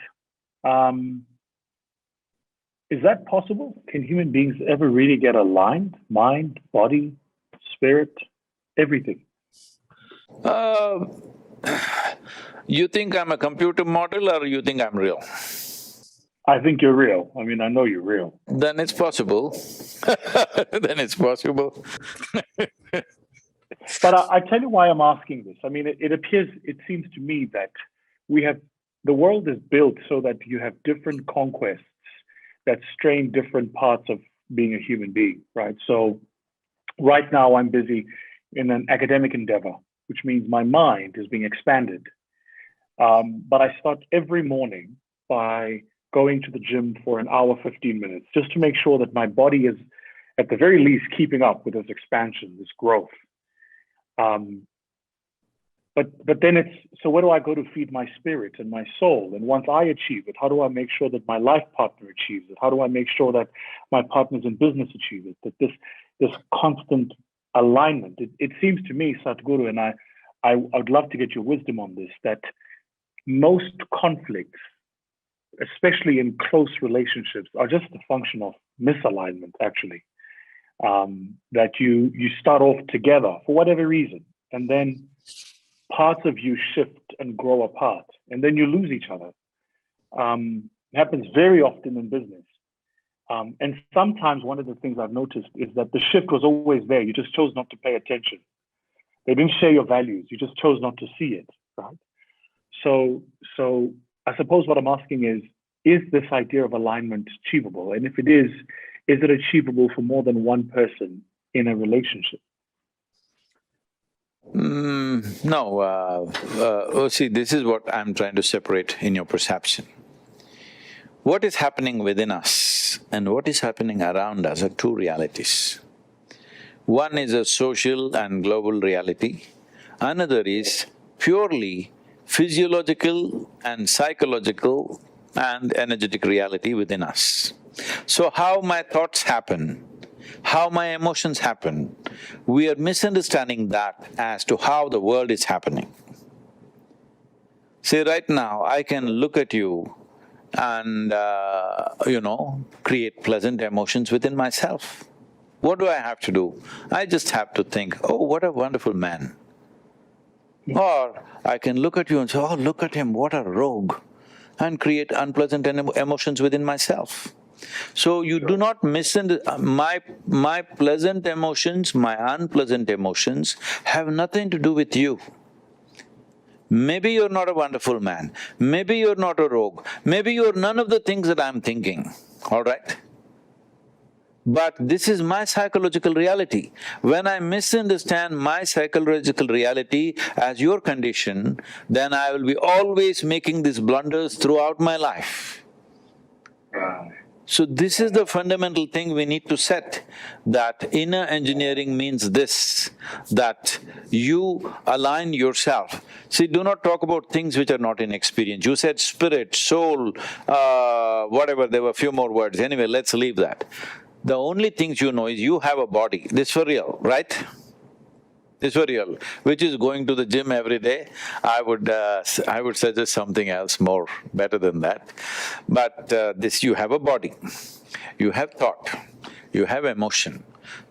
Is that possible? Can human beings ever really get aligned? Mind, body, spirit, everything? You think I'm a computer model or you think I'm real? I think you're real. I mean, I know you're real. Then it's possible. Then it's possible. But I tell you why I'm asking this. I mean, it seems to me that the world is built so that you have different conquests that strain different parts of being a human being, right? So right now I'm busy in an academic endeavor, which means my mind is being expanded. But I start every morning by going to the gym for an hour, 15 minutes, just to make sure that my body is, at the very least, keeping up with this expansion, this growth. But then so where do I go to feed my spirit and my soul? And once I achieve it, how do I make sure that my life partner achieves it? How do I make sure that my partners in business achieve it? That this constant alignment. It seems to me, Sadhguru, and I would love to get your wisdom on this, that most conflicts, especially in close relationships, are just a function of misalignment, actually. That you start off together for whatever reason, and then parts of you shift and grow apart, and then you lose each other. It happens very often in business. And sometimes one of the things I've noticed is that the shift was always there. You just chose not to pay attention. They didn't share your values. You just chose not to see it, right? So I suppose what I'm asking is this idea of alignment achievable? And if it is it achievable for more than one person in a relationship? No, see, this is what I'm trying to separate in your perception. What is happening within us and what is happening around us are two realities. One is a social and global reality, another is purely physiological and psychological and energetic reality within us. So how my thoughts happen, how my emotions happen, we are misunderstanding that as to how the world is happening. See, right now, I can look at you and, create pleasant emotions within myself. What do I have to do? I just have to think, oh, what a wonderful man. Or I can look at you and say, oh, look at him, what a rogue, and create unpleasant emotions within myself. So you do not my pleasant emotions, my unpleasant emotions have nothing to do with you. Maybe you're not a wonderful man, maybe you're not a rogue, maybe you're none of the things that I'm thinking, all right? But this is my psychological reality. When I misunderstand my psychological reality as your condition, then I will be always making these blunders throughout my life. So this is the fundamental thing we need to set, that inner engineering means this, that you align yourself. See, do not talk about things which are not in experience. You said spirit, soul, whatever, there were a few more words. Anyway, let's leave that. The only things you know is you have a body, this for real, right? This for real, which is going to the gym every day. I would suggest something else more better than that. But this, you have a body, you have thought, you have emotion.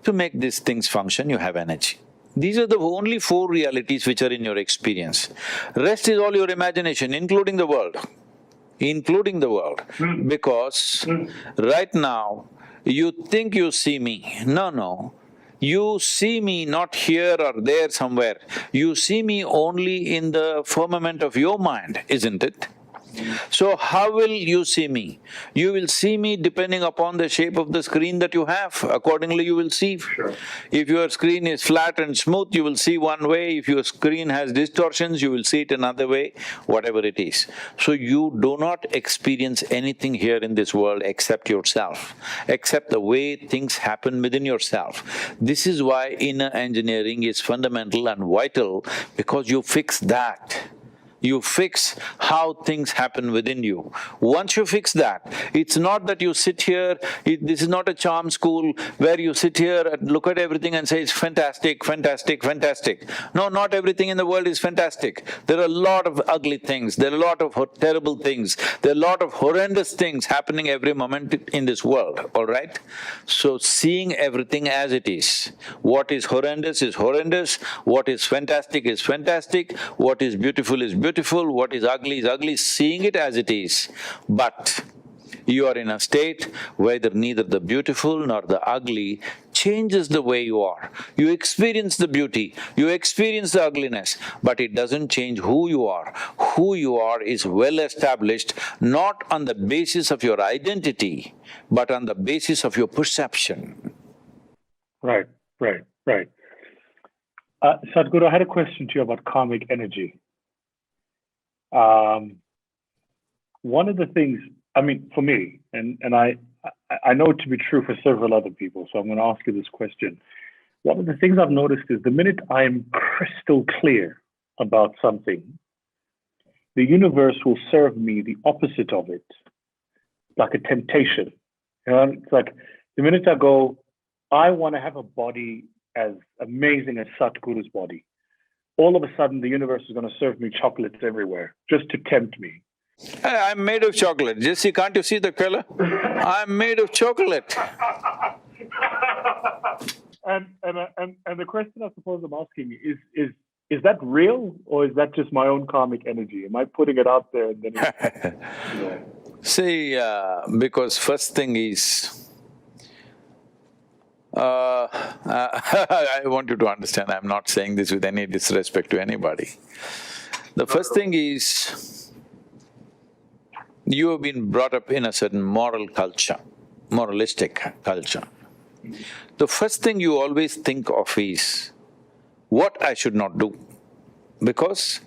To make these things function, you have energy. These are the only four realities which are in your experience. Rest is all your imagination, including the world. Because right now, you think you see me. No. You see me not here or there somewhere. You see me only in the firmament of your mind, isn't it? So how will you see me? You will see me depending upon the shape of the screen that you have, accordingly you will see. Sure. If your screen is flat and smooth, you will see one way. If your screen has distortions, you will see it another way, whatever it is. So you do not experience anything here in this world except yourself, except the way things happen within yourself. This is why inner engineering is fundamental and vital, because you fix that. You fix how things happen within you. Once you fix that, it's not that you sit here, this is not a charm school where you sit here and look at everything and say, it's fantastic, fantastic, fantastic. No, not everything in the world is fantastic. There are a lot of ugly things, there are a lot of terrible things, there are a lot of horrendous things happening every moment in this world, all right? So seeing everything as it is. What is horrendous, what is fantastic, what is beautiful, what is ugly, seeing it as it is. But you are in a state where neither the beautiful nor the ugly changes the way you are. You experience the beauty, you experience the ugliness, but it doesn't change who you are. Who you are is well established, not on the basis of your identity, but on the basis of your perception. Right. Sadhguru, I had a question to you about karmic energy. One of the things, I mean, for me, and I know it to be true for several other people, so I'm going to ask you this question. One of the things I've noticed is the minute I'm crystal clear about something, the universe will serve me the opposite of it, like a temptation. You know, it's like the minute I go, I want to have a body as amazing as Sadhguru's body, all of a sudden the universe is going to serve me chocolates everywhere, just to tempt me. I'm made of chocolate. Jesse, can't you see the color? I'm made of chocolate. And the question I suppose I'm asking is that real, or is that just my own karmic energy? Am I putting it out there and then See, because first thing is, I want you to understand, I'm not saying this with any disrespect to anybody. The first thing is, you have been brought up in a certain moral culture, moralistic culture. The first thing you always think of is what I should not do. Because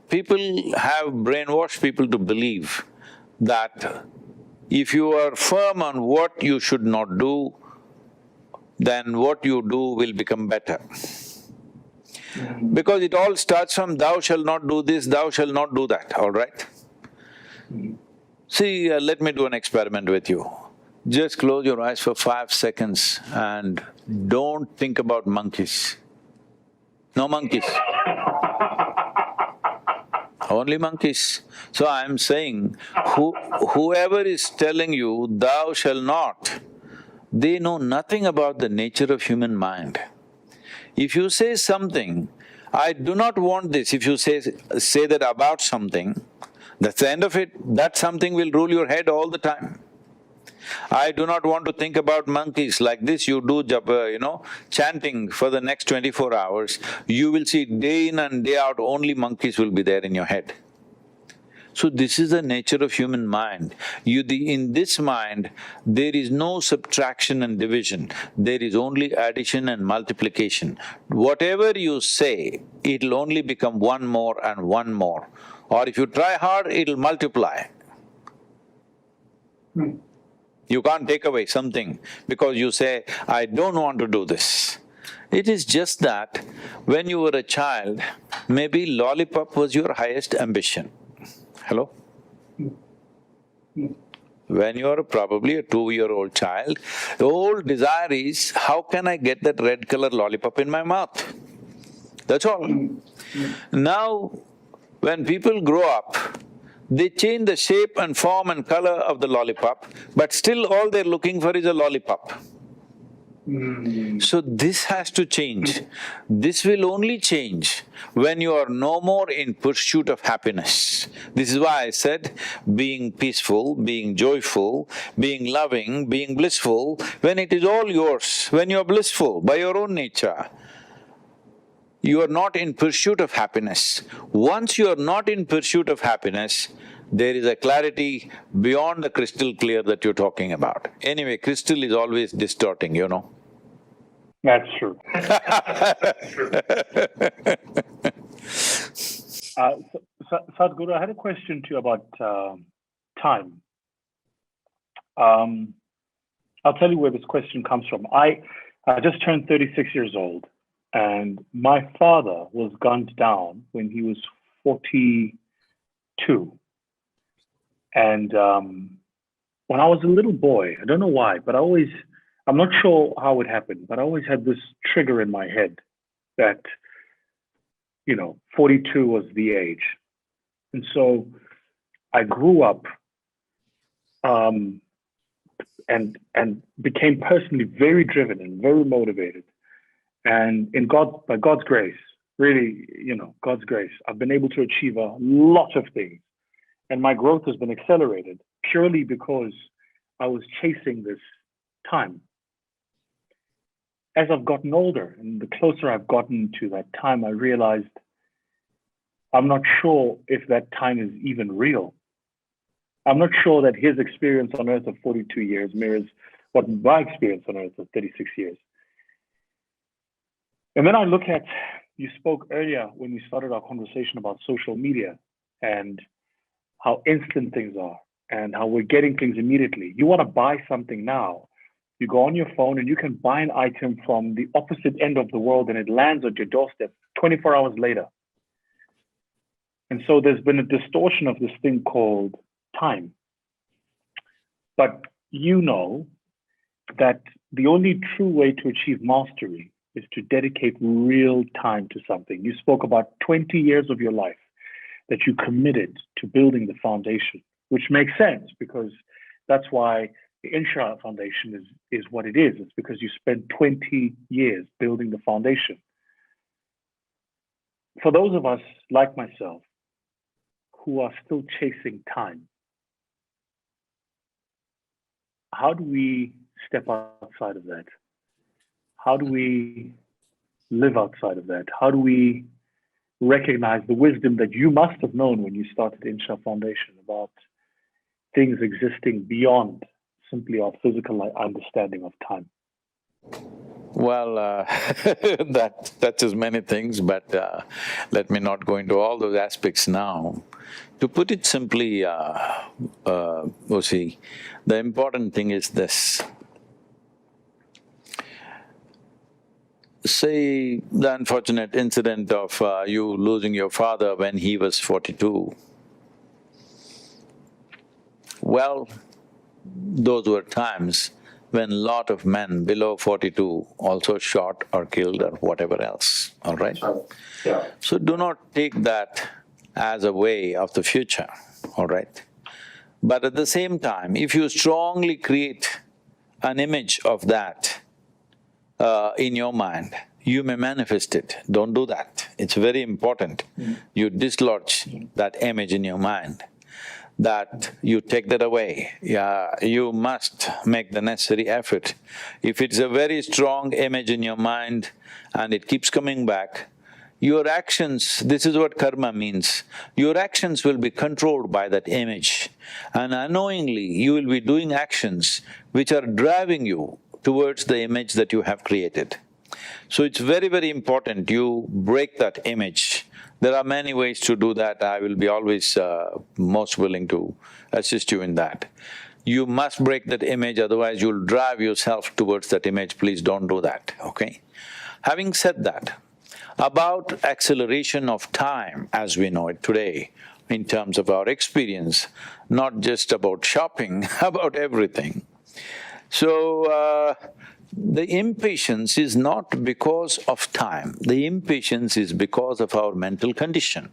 people have brainwashed people to believe that if you are firm on what you should not do, then what you do will become better. Because it all starts from thou shalt not do this, thou shalt not do that, all right? See, let me do an experiment with you. Just close your eyes for 5 seconds and don't think about monkeys. No monkeys. Only monkeys. So I'm saying, whoever is telling you thou shalt not, they know nothing about the nature of human mind. If you say something, I do not want this, if you say that about something, that's the end of it. That something will rule your head all the time. I do not want to think about monkeys. Like this, you do chanting for the next 24 hours, you will see day in and day out only monkeys will be there in your head. So this is the nature of human mind. In this mind, there is no subtraction and division, there is only addition and multiplication. Whatever you say, it'll only become one more and one more. Or if you try hard, it'll multiply. You can't take away something because you say, I don't want to do this. It is just that when you were a child, maybe lollipop was your highest ambition. Hello? When you are probably a 2-year-old child, the whole desire is, how can I get that red color lollipop in my mouth? That's all. Now, when people grow up, they change the shape and form and color of the lollipop, but still all they're looking for is a lollipop. So this has to change. This will only change when you are no more in pursuit of happiness. This is why I said being peaceful, being joyful, being loving, being blissful, when it is all yours, when you are blissful by your own nature, you are not in pursuit of happiness. Once you are not in pursuit of happiness, there is a clarity beyond the crystal clear that you're talking about. Anyway, crystal is always distorting, you know. That's true. Sadhguru, I had a question to you about time. I'll tell you where this question comes from. I just turned 36 years old, and my father was gunned down when he was 42. And when I was a little boy, I don't know why, but I'm not sure how it happened, but I always had this trigger in my head that, 42 was the age. And so I grew up and became personally very driven and very motivated. And by God's grace, really, God's grace, I've been able to achieve a lot of things. And my growth has been accelerated purely because I was chasing this time. As I've gotten older and the closer I've gotten to that time, I realized I'm not sure if that time is even real. I'm not sure that his experience on earth of 42 years mirrors what my experience on earth of 36 years. And then I look at, you spoke earlier when we started our conversation about social media and how instant things are and how we're getting things immediately. You want to buy something now, you go on your phone and you can buy an item from the opposite end of the world and it lands at your doorstep 24 hours later. And so there's been a distortion of this thing called time. But you know that the only true way to achieve mastery is to dedicate real time to something. You spoke about 20 years of your life that you committed to building the foundation, which makes sense because that's why the Insha Foundation is what it is. It's because you spent 20 years building the foundation. For those of us like myself who are still chasing time, how do we step outside of that? How do we live outside of that? How do we recognize the wisdom that you must have known when you started Insha Foundation about things existing beyond simply our physical understanding of time? Well, that touches many things, but let me not go into all those aspects now. To put it simply, Vusi, the important thing is this. Say the unfortunate incident of you losing your father when he was 42. Well, those were times when lot of men below 42 also shot or killed or whatever else, all right? Yeah. So do not take that as a way of the future, all right? But at the same time, if you strongly create an image of that in your mind, you may manifest it. Don't do that. It's very important. You dislodge that image in your mind, that you take that away. Yeah, you must make the necessary effort. If it's a very strong image in your mind and it keeps coming back, your actions, this is what karma means, your actions will be controlled by that image. And unknowingly, you will be doing actions which are driving you towards the image that you have created. So it's very, very important you break that image. There are many ways to do that. I will be always most willing to assist you in that. You must break that image, otherwise you'll drive yourself towards that image. Please don't do that, okay? Having said that, about acceleration of time as we know it today, in terms of our experience, not just about shopping, about everything. So, the impatience is not because of time, the impatience is because of our mental condition.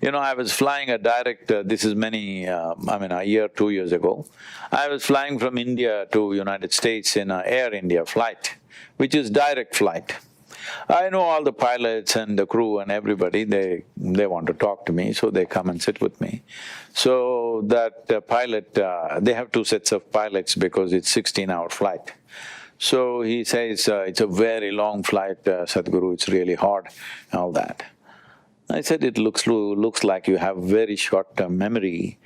You know, I was flying a direct… this is many… a year, 2 years ago, I was flying from India to United States in a Air India flight, which is direct flight. I know all the pilots and the crew and everybody, they want to talk to me, so they come and sit with me. So that pilot… they have two sets of pilots because it's 16-hour flight. So he says, it's a very long flight, Sadhguru, it's really hard, and all that. I said, it looks like you have very short-term memory.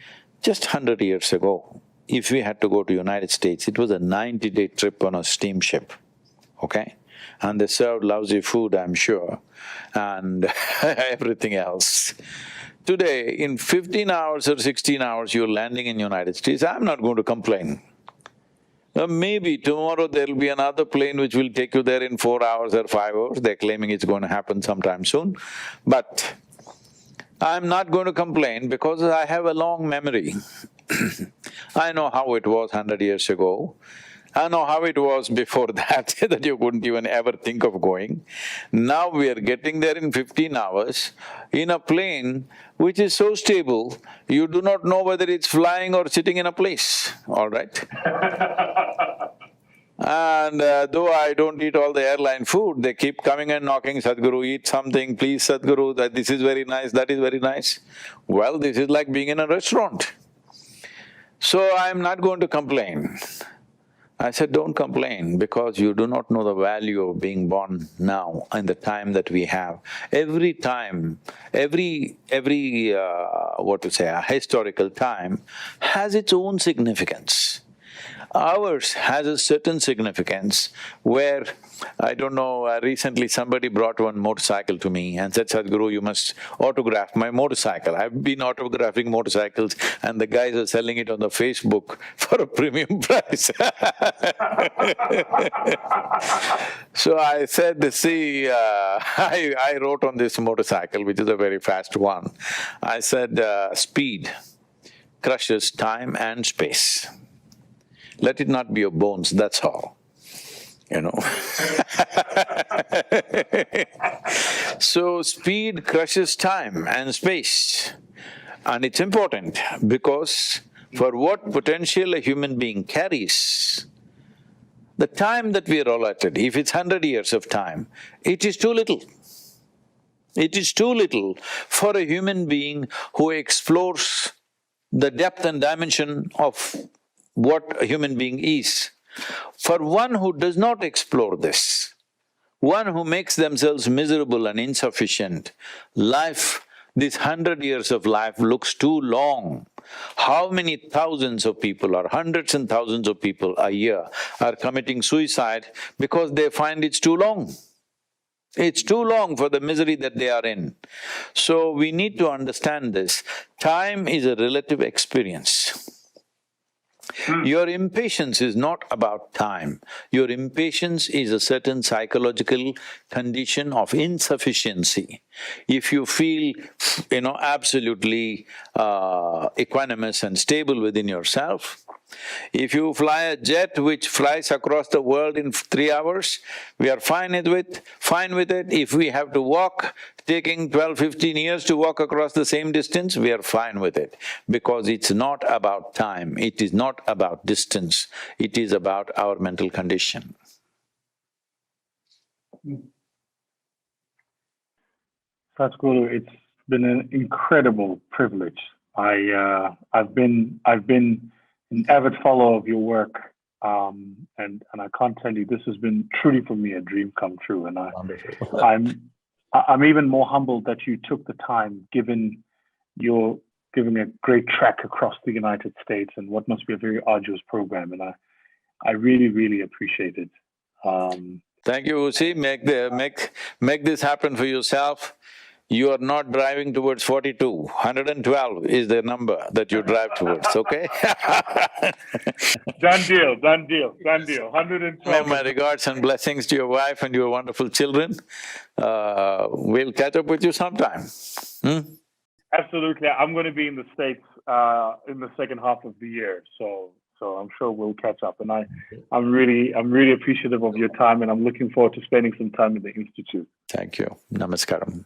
Just 100 years ago, if we had to go to United States, it was a 90-day trip on a steamship, okay? And they served lousy food, I'm sure, and everything else. Today, in 15 hours or 16 hours, you're landing in United States, I'm not going to complain. Maybe tomorrow there'll be another plane which will take you there in 4 hours or 5 hours, they're claiming it's going to happen sometime soon. But I'm not going to complain because I have a long memory. I know how it was 100 years ago. I know how it was before that, that you couldn't even ever think of going. Now we are getting there in 15 hours in a plane which is so stable, you do not know whether it's flying or sitting in a place, all right? And though I don't eat all the airline food, they keep coming and knocking, Sadhguru, eat something, please Sadhguru, that this is very nice, that is very nice. Well, this is like being in a restaurant. So I'm not going to complain. I said, don't complain because you do not know the value of being born now in the time that we have. Every time, every historical time has its own significance. Ours has a certain significance where, I don't know, recently somebody brought one motorcycle to me and said, Sadhguru, you must autograph my motorcycle. I've been autographing motorcycles and the guys are selling it on the Facebook for a premium price. So I said, see, I wrote on this motorcycle, which is a very fast one, I said, speed crushes time and space. Let it not be your bones, that's all, you know. So speed crushes time and space, and it's important because for what potential a human being carries, the time that we are allotted, if it's 100 years of time, it is too little. It is too little for a human being who explores the depth and dimension of what a human being is. For one who does not explore this, one who makes themselves miserable and insufficient, life, this 100 years of life looks too long. How many thousands of people or hundreds and thousands of people a year are committing suicide because they find it's too long? It's too long for the misery that they are in. So we need to understand this. Time is a relative experience. Your impatience is not about time, your impatience is a certain psychological condition of insufficiency. If you feel, absolutely equanimous and stable within yourself, if you fly a jet which flies across the world in 3 hours, we are fine with it. If we have to walk, taking 12-15 years to walk across the same distance, we are fine with it. Because it's not about time, it is not about distance, it is about our mental condition. Sadhguru, it's been an incredible privilege. I've been an avid follower of your work, and I can't tell you, this has been truly for me a dream come true, and I'm even more humbled that you took the time, given you're giving a great trek across the United States and what must be a very arduous program. And I really, really appreciate it. Thank you, Vusi. Make this happen for yourself. You are not driving towards 42. 112 is the number that you drive towards, okay? Done deal, done deal, done deal. 112. My regards and blessings to your wife and your wonderful children. We'll catch up with you sometime. Absolutely. I'm going to be in the States in the second half of the year, so I'm sure we'll catch up. And I'm really appreciative of your time, and I'm looking forward to spending some time in the Institute. Thank you. Namaskaram.